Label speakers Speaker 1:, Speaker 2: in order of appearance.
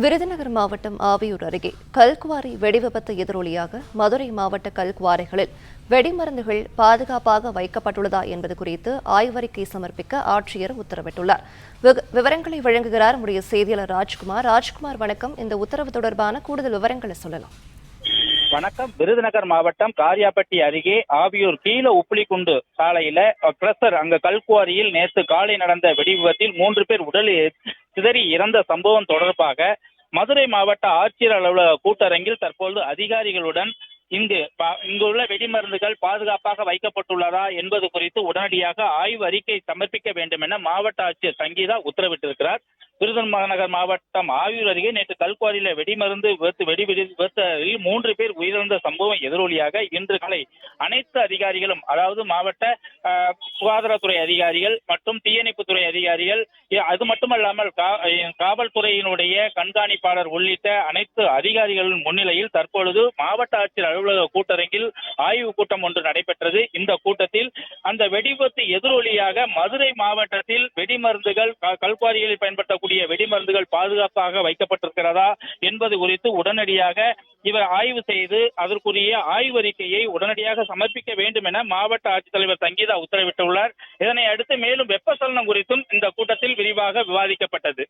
Speaker 1: விருதுநகர் மாவட்டம் ஆவியூர் அருகே கல்குவாரி வெடிவிபத்து எதிரொலியாக மதுரை மாவட்ட கல்குவாரிகளில் வெடிமருந்துகள் பாதுகாப்பாக வைக்கப்பட்டுள்ளதா என்பது குறித்து ஆய்வறிக்கை சமர்ப்பிக்க ஆட்சியர் உத்தரவிட்டுள்ளார். விவரங்களை வழங்குகிறார் நம்முடைய செய்தியாளர் ராஜ்குமார், வணக்கம். இந்த உத்தரவு தொடர்பான கூடுதல் விவரங்களை சொல்லலாம்.
Speaker 2: வணக்கம். விருதுநகர் மாவட்டம் காரியாபட்டி அருகே ஆவியூர் கீழ உப்புளிக்குண்டு சாலையில பிரஷர் அங்க கல்குவாரியில் நேற்று காலை நடந்த வெடி விபத்தில் 3 பேர் உடல் சிதறி இறந்த சம்பவம் தொடர்பாக மதுரை மாவட்ட ஆட்சியர் அலுவலக கூட்டரங்கில் தற்போது அதிகாரிகளுடன் இங்குள்ள வெடிமருந்துகள் பாதுகாப்பாக வைக்கப்பட்டுள்ளதா என்பது குறித்து உடனடியாக ஆய்வு அறிக்கை சமர்ப்பிக்க வேண்டும் என மாவட்ட ஆட்சியர் சங்கீதா உத்தரவிட்டிருக்கிறார். விருதுநகர் மாவட்டம் ஆவியூர் அருகே நேற்று கல்குவாரியில வெடிமருந்து விபத்தில் 3 பேர் உயிரிழந்த சம்பவம் எதிரொலியாக இன்று காலை அனைத்து அதிகாரிகளும், அதாவது மாவட்ட சுகாதாரத்துறை அதிகாரிகள் மற்றும் தீயணைப்புத்துறை அதிகாரிகள், அது மட்டுமல்லாமல் காவல்துறையினுடைய கண்காணிப்பாளர் உள்ளிட்ட அனைத்து அதிகாரிகளின் முன்னிலையில் தற்பொழுது மாவட்ட ஆட்சியர் அலுவலக கூட்டரங்கில் ஆய்வு கூட்டம் ஒன்று நடைபெற்றது. இந்த கூட்டத்தில் அந்த வெடிவிபத்து எதிரொலியாக மதுரை மாவட்டத்தில் வெடிமருந்துகள், கல்குவாரிகளில் பயன்படுத்தக்கூடிய வெடிமருந்துகள் பாதுகாப்பாக வைக்கப்பட்டிருக்கிறதா என்பது குறித்து உடனடியாக இவர் ஆய்வு செய்து அதற்குரிய ஆய்வறிக்கையை உடனடியாக சமர்ப்பிக்க வேண்டும் என மாவட்ட ஆட்சித்தலைவர் சங்கீதா உத்தரவிட்டுள்ளார். இதனை அடுத்து மேலும் வெப்பச்சலனம் குறித்தும் இந்த கூட்டத்தில் விரிவாக விவாதிக்கப்பட்டது.